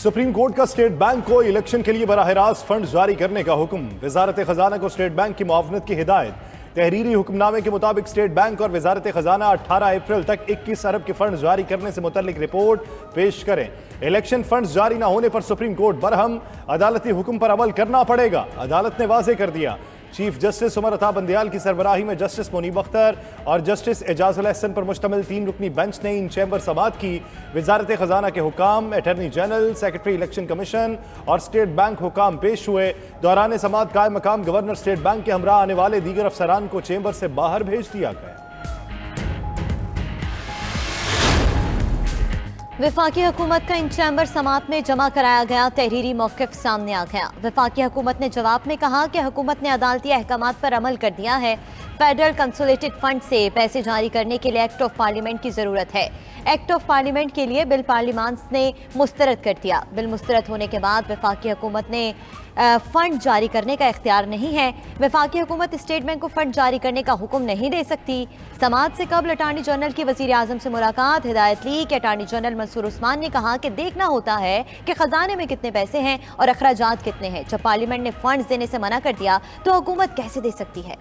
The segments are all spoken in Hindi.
सुप्रीम कोर्ट का स्टेट बैंक को इलेक्शन के लिए बराह रास्त फंड जारी करने का हुक्म। वजारत खजाना को स्टेट बैंक की मुआवनत की हिदायत। तहरीरी हुक्मनामे के मुताबिक स्टेट बैंक और वजारत खजाना 18 अप्रैल तक 21 अरब के फंड जारी करने से मुतल्लिक रिपोर्ट पेश करें। इलेक्शन फंड जारी न होने पर सुप्रीम कोर्ट बरहम, अदालती हुक्म पर अमल करना पड़ेगा। अदालत ने वाज़ेह कर दिया। चीफ जस्टिस उमर अता बंदियाल की सरबराही में जस्टिस मुनीब अख्तर और जस्टिस एजाजुल अहसन पर मुश्तमिल 3 रुकनी बेंच ने इन चैम्बर समात की। वजारत खजाना के हुकाम, attorney general, secretary election commission और स्टेट बैंक हुकाम पेश हुए। दौरान समात कायम मकाम गवर्नर स्टेट बैंक के हमरा आने वाले दीगर अफसरान को चैम्बर से बाहर भेज दिया गया। वफाकी हुकूमत का इन चैम्बर समात में जमा कराया गया तहरीरी मौक़िफ़ सामने आ गया। वफाकी हुकूमत ने जवाब में कहा कि हुकूमत ने अदालती अहकामात पर अमल कर दिया है। फेडरल कंसोलेटेड फंड से पैसे जारी करने के लिए एक्ट ऑफ पार्लियामेंट की ज़रूरत है। एक्ट ऑफ पार्लियामेंट के लिए बिल पार्लियामान ने मुस्तरद कर दिया। बिल मुस्तरद होने के बाद वफाकी हुकूमत ने फ़ंड जारी करने का इख्तियार नहीं है। वफाकी हुकूमत स्टेट बैंक को फ़ंड जारी करने का हुक्म नहीं दे सकती। समात से कबल अटार्नी जनरल की वज़ीर आज़म से मुलाकात। हिदायत ली कि अटार्नी जनरल मंसूर उस्मान ने कहा कि देखना होता है कि ख़जाने में कितने पैसे हैं और अखराजात कितने हैं। जब पार्लियामेंट ने फ़ंड देने से मना कर दिया तो हुकूमत कैसे दे सकती है।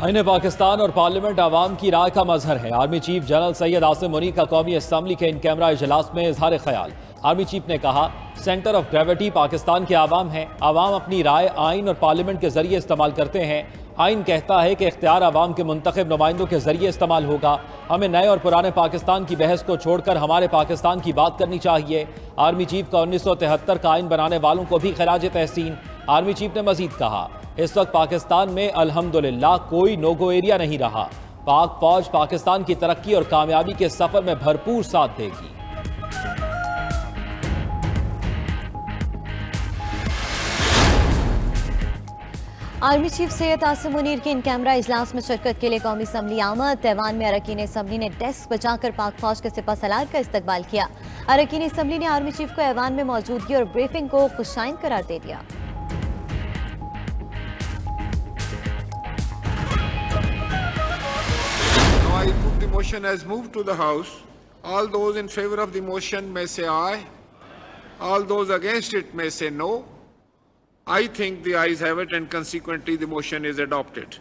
आईन पाकिस्तान और पार्लियामेंट आवाम की राय का मजहर है। Army chief general Syed Asim Munir का कौमी असम्बली के इन कैमरा इजलास में इजहार ख्याल। आर्मी चीफ ने कहा, सेंटर ऑफ ग्रेविटी पाकिस्तान के आवाम है। आवाम अपनी राय आइन और पार्लियामेंट के जरिए इस्तेमाल करते हैं। आइन कहता है कि इख्तियार आवाम के मुंतखब नुमाइंदों के जरिए इस्तेमाल होगा। हमें नए और पुराने पाकिस्तान की बहस को छोड़कर हमारे पाकिस्तान की बात करनी चाहिए। आर्मी चीफ का 1973 का आइन बनाने वालों को भी खराज तहसीन। आर्मी चीफ ने मजीद कहा, इस वक्त पाकिस्तान में अल्हम्दुलिल्लाह कोई नो गो एरिया नहीं रहा। पाक फौज पाकिस्तान की तरक्की और कामयाबी के सफर में भरपूर साथ देगी। आर्मी चीफ सैयद आसिम मुनीर के इन कैमरा इजलास में शिरकत के लिए कौमी असम्बली आमद। ऐवान में अरकान असम्बली ने डेस्क बचाकर पाक फौज के सिपह सलार का इस्तकबाल किया। अरकान असम्बली ने आर्मी चीफ को ऐवान में मौजूदगी और ब्रीफिंग को खुशाइन करार दे दिया। I put the motion as moved to the House. All those in favor of the motion may say aye. All those against it may say no. I think the ayes have it and consequently the motion is adopted.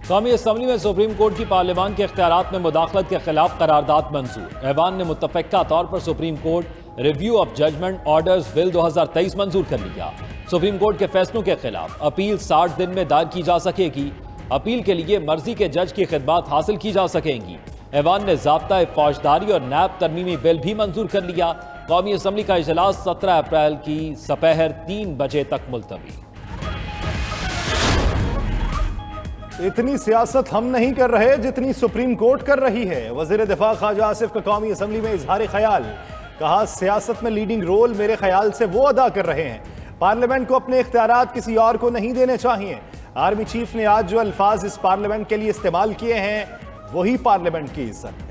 कौमी असम्बली में सुप्रीम कोर्ट की पार्लियामान के इख्तियारात में मुदाखलत के खिलाफ करारदाद मंजूर। ऐवान ने मुत्तफ़िक़ा तौर पर supreme court review of judgment orders bill 2023 मंजूर कर लिया। सुप्रीम कोर्ट के फैसलों के खिलाफ अपील 60 दिन में दायर की जा सकेगी। अपील के लिए मर्जी के जज की खिदमात हासिल की जा सकेंगी। ऐवान ने ज़ाब्ता फौजदारी और नैब तरमीमी बिल भी मंजूर कर लिया। कौमी असम्बली का इजलास 17 अप्रैल की सपहर 3 बजे तक मुलतवी। इतनी सियासत हम नहीं कर रहे जितनी सुप्रीम कोर्ट कर रही है। वज़ीर दिफा ख्वाजा आसिफ का कौमी असम्बली में इजहार ख्याल। कहा, सियासत में लीडिंग रोल मेरे ख्याल से वो अदा कर रहे हैं। पार्लियामेंट को अपने इख्तियारात किसी और को नहीं देने चाहिए। आर्मी चीफ ने आज जो अल्फाज इस पार्लियामेंट के लिए इस्तेमाल किए हैं वही पार्लियामेंट की इज्जत है।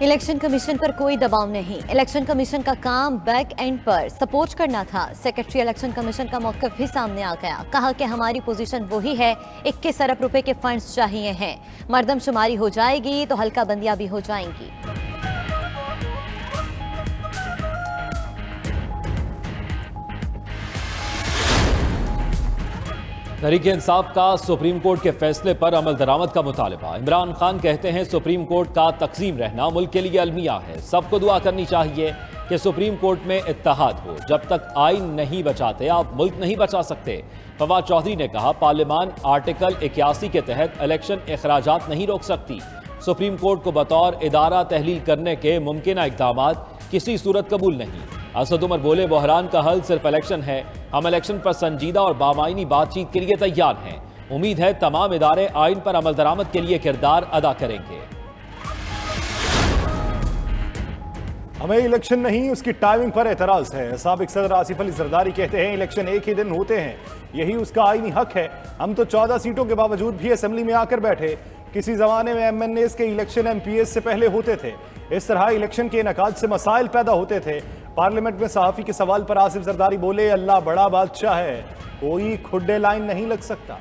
इलेक्शन कमीशन पर कोई दबाव नहीं। इलेक्शन कमीशन का काम बैक एंड पर सपोर्ट करना था। सेक्रेटरी इलेक्शन कमीशन का मौक़िफ़ भी सामने आ गया। कहा कि हमारी पोजीशन वही है, 21 अरब रुपए के फंड्स चाहिए हैं। मरदमशुमारी हो जाएगी तो हल्का बंदियां भी हो जाएंगी। तहरीक इंसाफ का सुप्रीम कोर्ट के फैसले पर अमल दरामद का मुतालबा। इमरान खान कहते हैं, सुप्रीम कोर्ट का तक़सीम रहना मुल्क के लिए अलमिया है। सबको दुआ करनी चाहिए कि सुप्रीम कोर्ट में इत्तेहाद हो। जब तक आइन नहीं बचाते आप मुल्क नहीं बचा सकते। फवाद चौधरी ने कहा, पार्लियामान आर्टिकल 81 के तहत इलेक्शन अखराजात नहीं रोक सकती। सुप्रीम कोर्ट को बतौर इदारा तहलील करने के मुमकिन इक़दामात किसी सूरत कबूल नहीं। असद उमर बोले, बहरान का हल सिर्फ इलेक्शन है। हम इलेक्शन पर संजीदा और बामायनी बातचीत के लिए तैयार हैं। उम्मीद है तमाम इदारे आइन पर अमल दरामद के लिए किरदार अदा करेंगे। हमें इलेक्शन नहीं, उसकी टाइमिंग पर एतराज है। साबिक सदर आसिफ अली जरदारी कहते हैं, इलेक्शन एक ही दिन होते हैं, यही उसका आईनी हक है। हम तो 14 सीटों के बावजूद भी असेंबली में आकर बैठे। किसी जमाने में MNAs के इलेक्शन MPs से पहले होते थे। इस तरह इलेक्शन के इनेकाद से मसाइल पैदा होते थे। पार्लियामेंट में सहाफी के सवाल पर आसिफ जरदारी बोले, अल्लाह बड़ा बादशाह है, कोई खुड्डे लाइन नहीं लग सकता।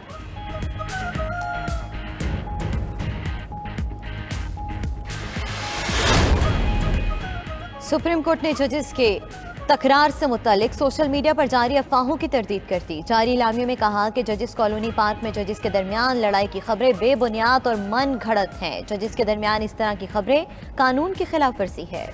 सुप्रीम कोर्ट ने जजेस के तकरार से मुतालिक सोशल मीडिया पर जारी अफवाहों की तरदीद कर दी। जारी इलामियों में कहा कि जजेस कॉलोनी पार्क में जजेस के दरमियान लड़ाई की खबरें बेबुनियाद और मन घड़त हैं। जजेस के दरमियान इस तरह की खबरें कानून की खिलाफ वर्जी है।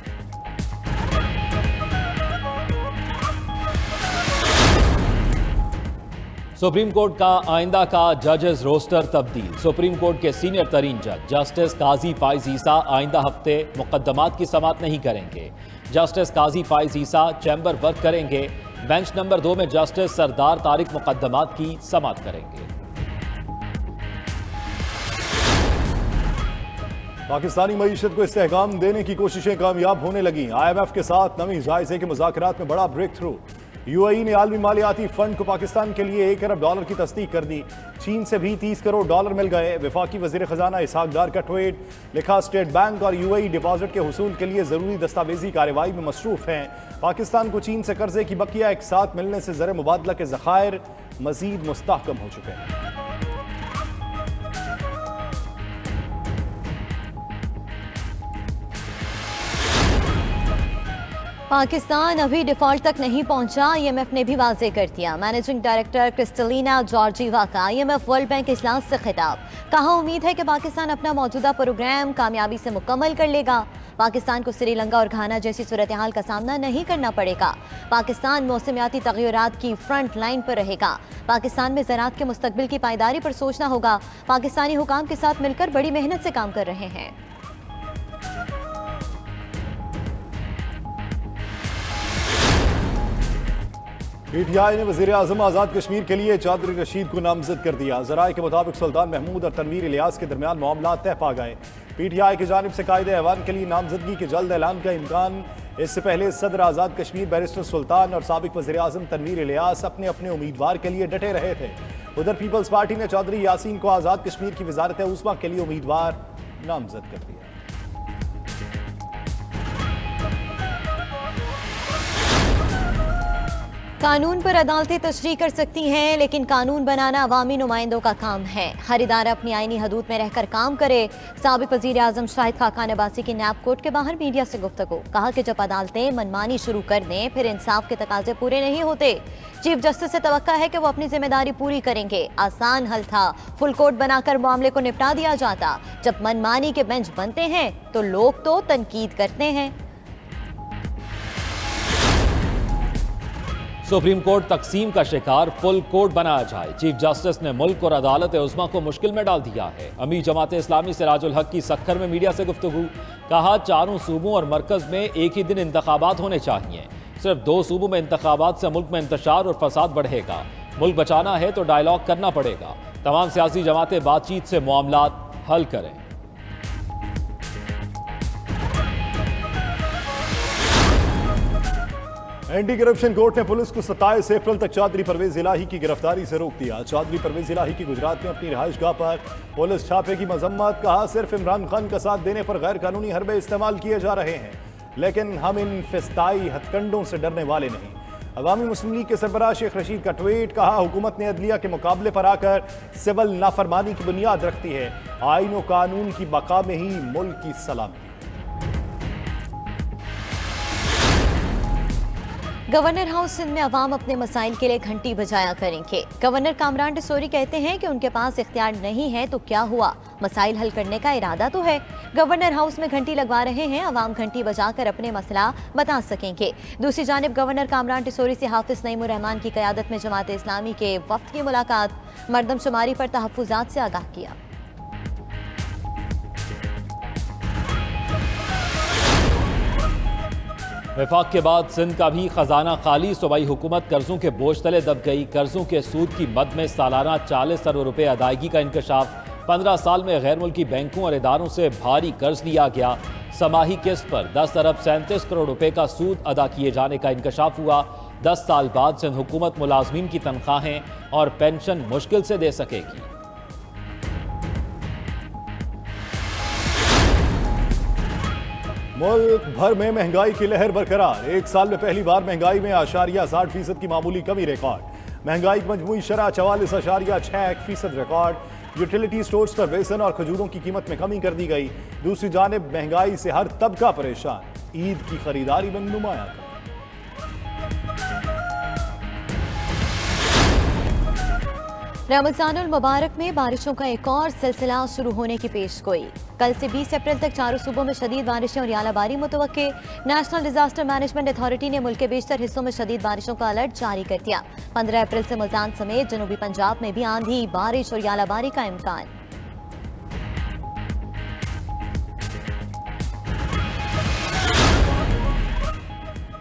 सुप्रीम कोर्ट का आइंदा का जजेस रोस्टर तब्दील। सुप्रीम कोर्ट के सीनियर तरीन जज जस्टिस काजी फाइज ईसा आइंदा हफ्ते मुकदमात की समाअत नहीं करेंगे। जस्टिस काजी फाइज ईसा चैम्बर वर्क करेंगे। बेंच नंबर 2 में जस्टिस सरदार तारिक मुकदमात की समाअत करेंगे। पाकिस्तानी मईशत को इस्तेहकाम देने की कोशिशें कामयाब होने लगी। IMF के साथ नवी जायजे के मुज़ाकरात में बड़ा ब्रेक थ्रू। UAE ने आलमी मालियाती फंड को पाकिस्तान के लिए $1 अरब की तस्दीक कर दी। चीन से भी $30 करोड़ मिल गए। वफाकी वजीर खजाना इसहाक डार का ट्वीट, लिखा स्टेट बैंक और UAE डिपॉजिट के हुसूल के लिए जरूरी दस्तावेजी कार्रवाई में मसरूफ हैं। पाकिस्तान को चीन से कर्जे की बकिया एक साथ मिलने से ज़र मुबादला के ज़खायर मजीद मुस्तहकम हो चुके हैं। पाकिस्तान अभी डिफॉल्ट तक नहीं पहुंचा, IMF ने भी वाजे कर दिया। मैनेजिंग डायरेक्टर क्रिस्टलिना जॉर्जीवा का IMF वर्ल्ड बैंक इजलास से खिताब, कहा उम्मीद है कि पाकिस्तान अपना मौजूदा प्रोग्राम कामयाबी से मुकम्मल कर लेगा। पाकिस्तान को श्रीलंका और घाना जैसी सूरत हाल का सामना नहीं करना पड़ेगा। पाकिस्तान मौसमियाती तगय्युरात की फ्रंट लाइन पर रहेगा। पाकिस्तान में ज़राअत के मुस्तकबिल की पायदारी पर सोचना होगा। पाकिस्तानी हुकाम के साथ मिलकर बड़ी मेहनत से काम कर रहे हैं। PTI ने वज़ीर आज़म आज़ाद कश्मीर के लिए चौधरी रशीद को नामजद कर दिया। ज़राए के मुताबिक सुल्तान महमूद और तनवीर इलियास के दरमियान मामला तय पा गए। PTI की जानिब से कायदे ऐवान के लिए नामजदगी के जल्द ऐलान का इम्कान। इससे पहले सदर आज़ाद कश्मीर बैरिस्टर सुल्तान और साबिक वज़ीर आज़म तनवीर इलियास अपने अपने उम्मीदवार के लिए डटे रहे थे। उधर पीपल्स पार्टी ने चौधरी यासीन को आज़ाद कश्मीर की वज़ारत उस्मा के लिए उम्मीदवार नामजद कर दिया। कानून पर अदालतें तशरीह कर सकती हैं, लेकिन कानून बनाना अवामी नुमाइंदों का काम है। हर इदारा अपनी आईनी हदूद में रहकर काम करे। साबिक वज़ीर आज़म शाहिद खाकान अब्बासी की नैब कोर्ट के बाहर मीडिया से गुफ्तगू, कहा कि जब अदालतें मनमानी शुरू कर दें फिर इंसाफ के तकाजे पूरे नहीं होते। चीफ जस्टिस से तवक्का है कि वो अपनी जिम्मेदारी पूरी करेंगे। आसान हल था, फुल कोर्ट बनाकर मामले को निपटा दिया जाता। जब मनमानी के बेंच बनते हैं तो लोग तो तनकीद करते हैं। सुप्रीम कोर्ट तकसीम का शिकार, फुल कोर्ट बनाया जाए। चीफ जस्टिस ने मुल्क और अदालत उस्मा को मुश्किल में डाल दिया है। अमीर जमात इस्लामी सिराजुल हक की सक्खर में मीडिया से गुफ्तगू, कहा चारों सूबों और मरकज में एक ही दिन इंतखाबात होने चाहिए। सिर्फ 2 सूबों में इंतखाबात से मुल्क में इंतशार और फसाद बढ़ेगा। मुल्क बचाना है तो डायलॉग करना पड़ेगा। तमाम सियासी जमातें बातचीत से मामलात हल करें। एंटी करप्शन कोर्ट ने पुलिस को 27 अप्रैल तक चौधरी परवेज इलाही की गिरफ्तारी से रोक दिया। चौधरी परवेज इलाही की गुजरात में अपनी रिहाइशगाह पर पुलिस छापे की मजम्मत, कहा सिर्फ इमरान खान का साथ देने पर गैर कानूनी हरबे इस्तेमाल किए जा रहे हैं, लेकिन हम इन फिस्ताई हथकंडों से डरने वाले नहीं। अवामी मुस्लिम लीग के सरबराह शेख रशीद का ट्वीट, कहा हुकूमत ने अदलिया के मुकाबले पर आकर सिविल नाफरमानी की बुनियाद रखती है। आईन और कानून की बका में ही मुल्क की सलामती। गवर्नर हाउस सिंध में अवाम अपने मसाइल के लिए घंटी बजाया करेंगे। गवर्नर कामरान डिसोरी कहते हैं कि उनके पास इख्तियार नहीं है तो क्या हुआ, मसाइल हल करने का इरादा तो है। गवर्नर हाउस में घंटी लगवा रहे हैं, अवाम घंटी बजाकर अपने मसला बता सकेंगे। दूसरी जानिब गवर्नर कामरान डिसोरी से हाफिज नईमुर रहमान की क़यादत में जमात इस्लामी के वफ्द की मुलाकात, मरदमशुमारी पर तहफ़्फ़ुज़ात से आगाह किया। वफाक के बाद सिंध का भी खजाना खाली, सूबाई हुकूमत कर्जों के बोझ तले दब गई। कर्जों के सूद की मद में सालाना 40 अरब रुपए अदायगी का इंकशाफ। 15 साल में गैर मुल्की बैंकों और इदारों से भारी कर्ज लिया गया। समाही किस्त पर 10 अरब 37 करोड़ रुपए का सूद अदा किए जाने का इंकशाफ हुआ। 10 साल बाद सिंध हुकूमत मुलाजमीन की तनख्वाहें और पेंशन मुश्किल से दे सकेगी। मुल्क भर में महंगाई की लहर बरकरार। एक साल में पहली बार महंगाई में 60% की मामूली कमी रिकॉर्ड। महंगाई की मजमूई शरह 44.6% रिकॉर्ड। यूटिलिटी स्टोर्स पर बेसन और खजूरों की कीमत में कमी कर दी गई। दूसरी जानिब महंगाई से हर तबका परेशान। ईद की खरीदारी में नुमाया था। रमजानुल मुबारक में बारिशों का एक और सिलसिला शुरू होने की पेशगोई। कल से 20 अप्रैल तक चारों सूबों में शदीद बारिशें और यालाबारी मुतवक्के। नेशनल डिजास्टर मैनेजमेंट अथॉरिटी ने मुल्क के बेशतर हिस्सों में शदीद बारिशों का अलर्ट जारी कर दिया। 15 अप्रैल से मुल्तान समेत जनूबी पंजाब में भी आंधी, बारिश और यालाबारी का इम्कान।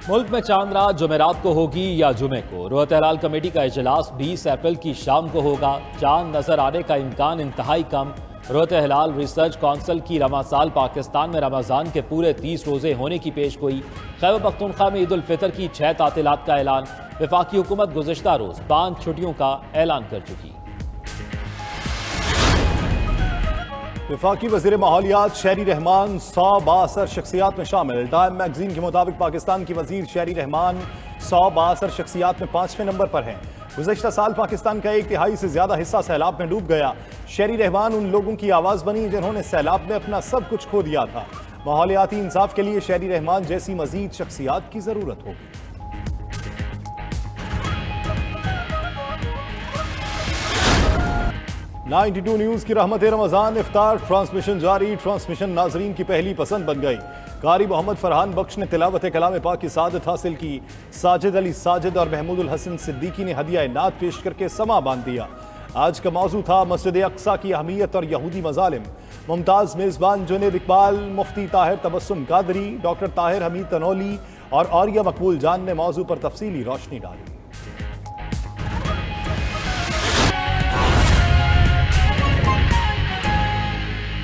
मुल्क में चांद रात जुमेरात को होगी या जुमे को। रोहत हलाल कमेटी का इजलास 20 अप्रैल की शाम को होगा। चांद नजर आने का इम्कान इंतहाई कम। रोहत हलाल रिसर्च काउंसिल की रवा साल पाकिस्तान में रमजान के पूरे 30 रोजे होने की पेशगोई। खैबर पख्तूनख्वा में ईद उल फितर की 6 तातीलात का ऐलान। वफाकी हुकूमत गुज़िश्ता रोज 5 छुट्टियों का ऐलान कर चुकी। वफाकी वज़ीर माहौलियात शहरी रहमान 100 बाअसर शख्सियात में शामिल। टाइम मैगजीन के मुताबिक पाकिस्तान की वज़ीर शहरी रहमान 100 बाअसर शख्सियात में 5वें नंबर पर हैं। गुज़श्ता साल पाकिस्तान का 1/3 से ज्यादा हिस्सा सैलाब में डूब गया। शहरी रहमान उन लोगों की आवाज़ बनी जिन्होंने सैलाब में अपना सब कुछ खो दिया था। माहौलियाती इंसाफ के लिए शहरी रहमान जैसी मजीद शख्सियात की जरूरत होगी। $92 न्यूज़ की रहमत रमज़ान इफ्तार ट्रांसमिशन जारी। ट्रांसमिशन नाजरीन की पहली पसंद बन गई। कारी मोहम्मद फरहान बख्श ने तिलावत कलाम पाक की सादत हासिल की। साजिद अली साजिद और महमूदुल हसन सिद्दीकी ने हदिया नात पेश करके समा बांध दिया। आज का मौजू था मस्जिद अक्सा की अहमियत और यहूदी मजालिम। मुमताज़ मेज़बान जुनैद इकबाल, मुफ्ती ताहिर तबस्सुम कादरी, डॉक्टर ताहिर हमीद तनौली और आर्या मकबूल जान ने मौजू पर तफसीली रोशनी डाली।